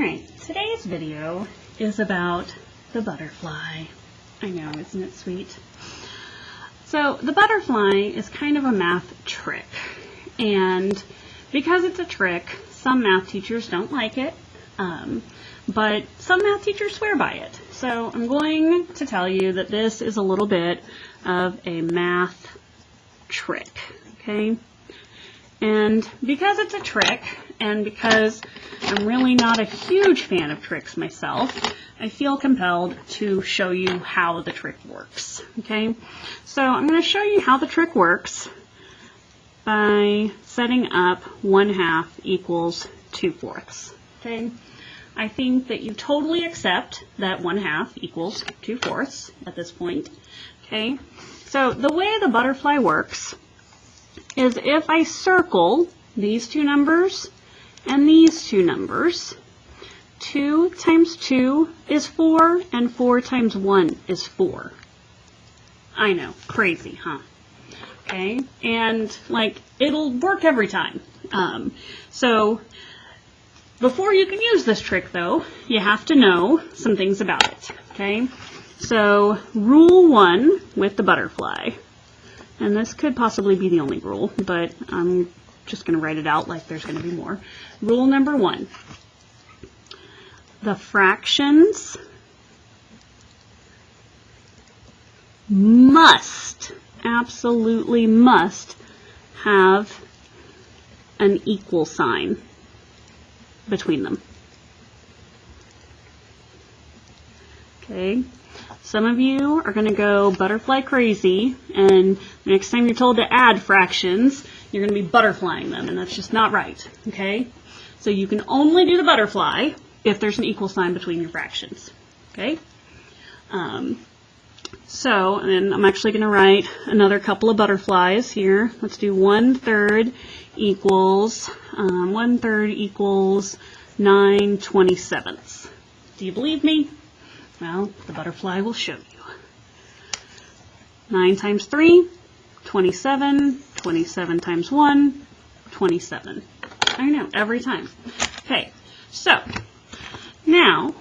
Alright, today's video is about the butterfly. I know, isn't it sweet? So the butterfly is kind of a math trick, and because it's a trick, some math teachers don't like it, but some math teachers swear by it. So I'm going to tell you that this is a little bit of a math trick, okay? And because it's a trick, and because I'm really not a huge fan of tricks myself, I feel compelled to show you how the trick works, okay? So I'm going to show you how the trick works by setting up 1/2 equals 2/4, okay? I think that you totally accept that 1/2 equals 2/4 at this point, okay? So the way the butterfly works is if I circle these two numbers and these two numbers, 2 times 2 is 4, and 4 times 1 is 4. I know, crazy, huh? Okay, and like, it'll work every time. So before you can use this trick though, you have to know some things about it, okay? So rule 1 with the butterfly, and this could possibly be the only rule, but I'm just going to write it out like there's going to be more. Rule number 1. The fractions must, absolutely must, have an equal sign between them. Okay? Some of you are going to go butterfly crazy, and the next time you're told to add fractions, you're going to be butterflying them, and that's just not right, okay? So you can only do the butterfly if there's an equal sign between your fractions, okay? And I'm actually going to write another couple of butterflies here. Let's do 1/3 equals 1/3 equals 9/27. Do you believe me? Well, the butterfly will show you. 9 times 3, 27. 27 times 1, 27. I know, every time. Okay, so now,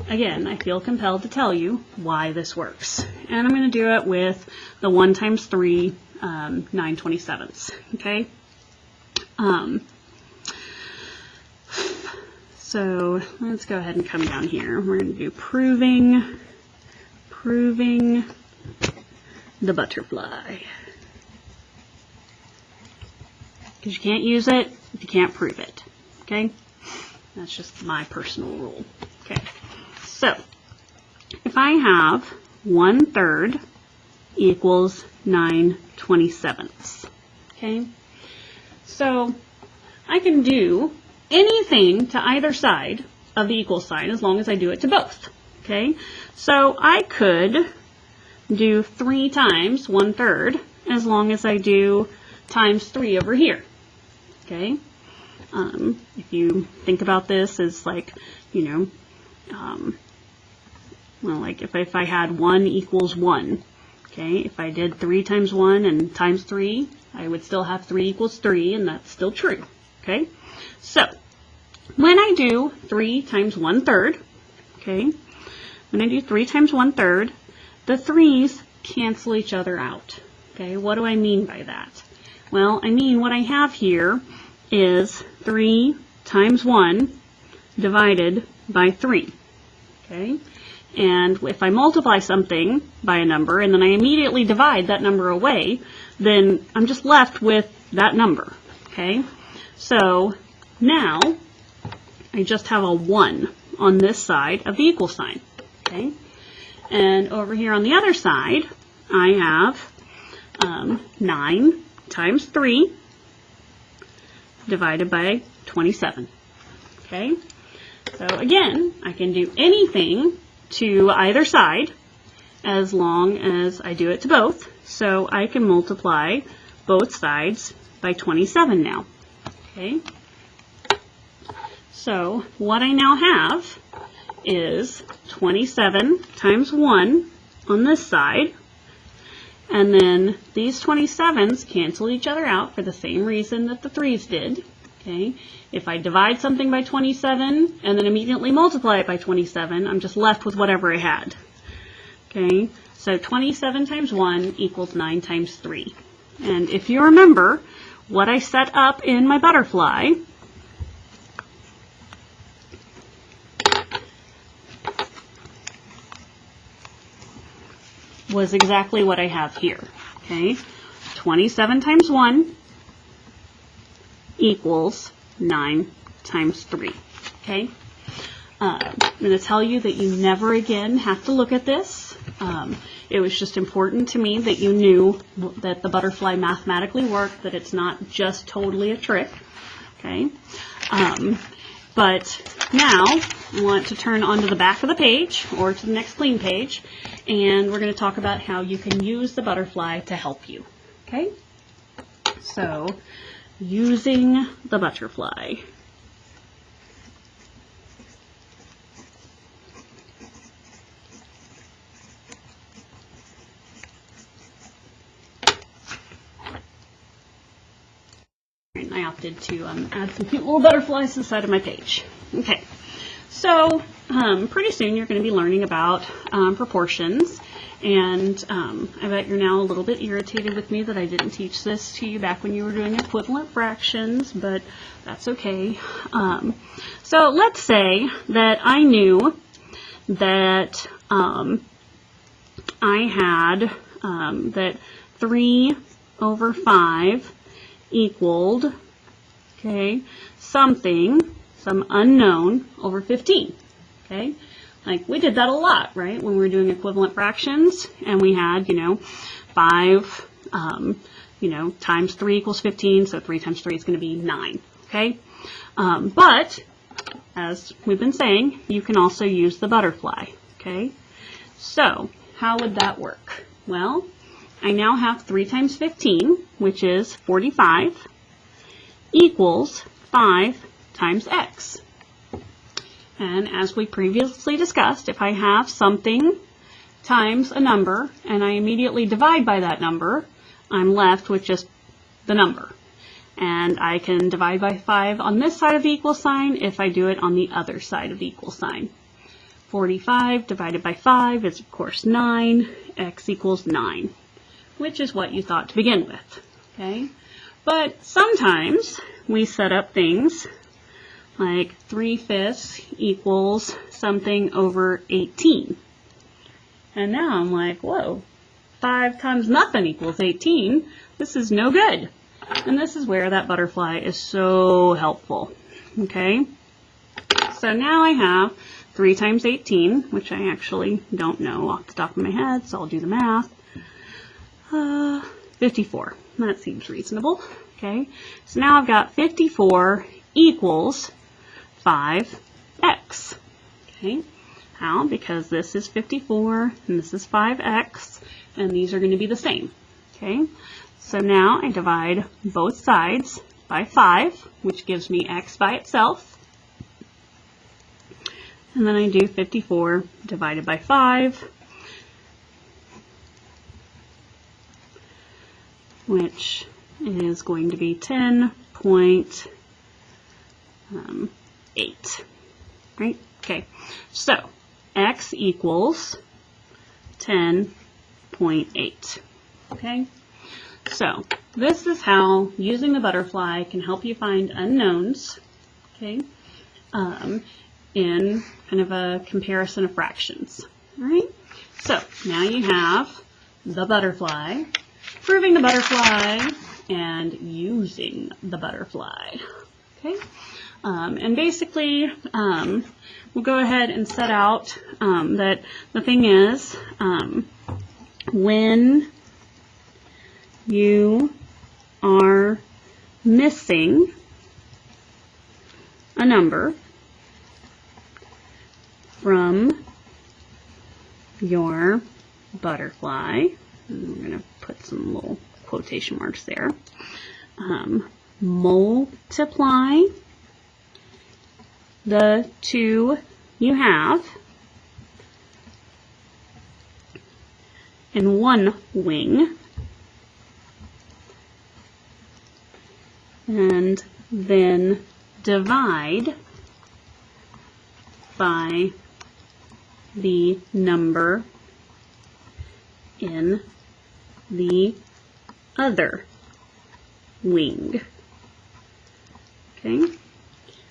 again, I feel compelled to tell you why this works. And I'm going to do it with the 1 times 3, 9/27. Okay? So let's go ahead and come down here. We're going to do proving the butterfly. Because you can't use it if you can't prove it. Okay? That's just my personal rule. Okay. So if I have 1/3 equals 9/27. Okay? So I can do anything to either side of the equal sign as long as I do it to both. Okay? So I could do 3 times 1/3 as long as I do times 3 over here. Okay? If you think about this as like, you know, well, like if I had 1 equals 1, okay, if I did 3 times 1 and times 3, I would still have 3 equals 3, and that's still true, okay? So, when I do 3 times 1/3, okay, when I do 3 times 1/3, the 3's cancel each other out, okay? What do I mean by that? Well, I mean what I have here is 3 times 1 divided by 3, okay? And if I multiply something by a number and then I immediately divide that number away, then I'm just left with that number, okay? So now I just have a 1 on this side of the equal sign, okay? And over here on the other side, I have 9 times 3 divided by 27, okay? So again, I can do anything to either side as long as I do it to both. So I can multiply both sides by 27 now, okay? So what I now have is 27 times 1 on this side, and then these 27's cancel each other out for the same reason that the 3's did, Okay, if I divide something by 27 and then immediately multiply it by 27, I'm just left with whatever I had. Okay, so 27 times 1 equals 9 times 3. And if you remember what I set up in my butterfly, was exactly what I have here. Okay, 27 times 1 equals 9 times 3. Okay, I'm going to tell you that you never again have to look at this. It was just important to me that you knew that the butterfly mathematically worked, that it's not just totally a trick. Okay, but now I want to turn onto the back of the page or to the next clean page, and we're going to talk about how you can use the butterfly to help you. Okay, so using the butterfly. I opted to add some cute little butterflies to the side of my page. Okay, so pretty soon you're going to be learning about proportions, and I bet you're now a little bit irritated with me that I didn't teach this to you back when you were doing equivalent fractions, but that's okay. So let's say that I knew that I had that 3 over 5 equaled, okay, something, some unknown over 15, okay? Like we did that a lot, right? When we were doing equivalent fractions and we had, 5, times 3 equals 15, so 3 times 3 is going to be 9, okay? But, as we've been saying, you can also use the butterfly, okay? So, how would that work? Well, I now have 3 times 15, which is 45, equals 5 times x. And as we previously discussed, if I have something times a number and I immediately divide by that number, I'm left with just the number. And I can divide by 5 on this side of the equal sign if I do it on the other side of the equal sign. 45 divided by 5 is, of course, 9. X equals 9. Which is what you thought to begin with, okay? But sometimes we set up things like 3/5 equals something over 18. And now I'm like, whoa, 5 times nothing equals 18. This is no good. And this is where that butterfly is so helpful, okay? So now I have 3 times 18, which I actually don't know off the top of my head, so I'll do the math. 54. That seems reasonable. Okay, so now I've got 54 equals 5x. Okay, how? Because this is 54 and this is 5x, and these are going to be the same. Okay, so now I divide both sides by 5, which gives me x by itself. And then I do 54 divided by 5, which is going to be 10.8, right? Okay, so x equals 10.8, okay? So this is how using the butterfly can help you find unknowns, okay, in kind of a comparison of fractions, all right? So now you have the butterfly, proving the butterfly, and using the butterfly. Okay, and basically we'll go ahead and set out that the thing is when you are missing a number from your butterfly, and we're going to put some little quotation marks there, multiply the two you have in one wing and then divide by the number in the other wing. Okay?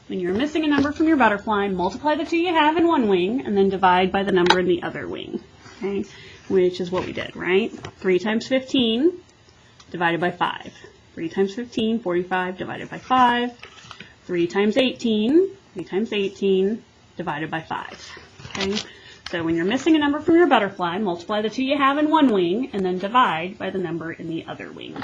When you're missing a number from your butterfly, multiply the two you have in one wing and then divide by the number in the other wing. Okay? Which is what we did, right? 3 times 15 divided by 5. 3 times 15, 45 divided by 5. 3 times 18 divided by 5. Okay? So when you're missing a number from your butterfly, multiply the two you have in one wing and then divide by the number in the other wing.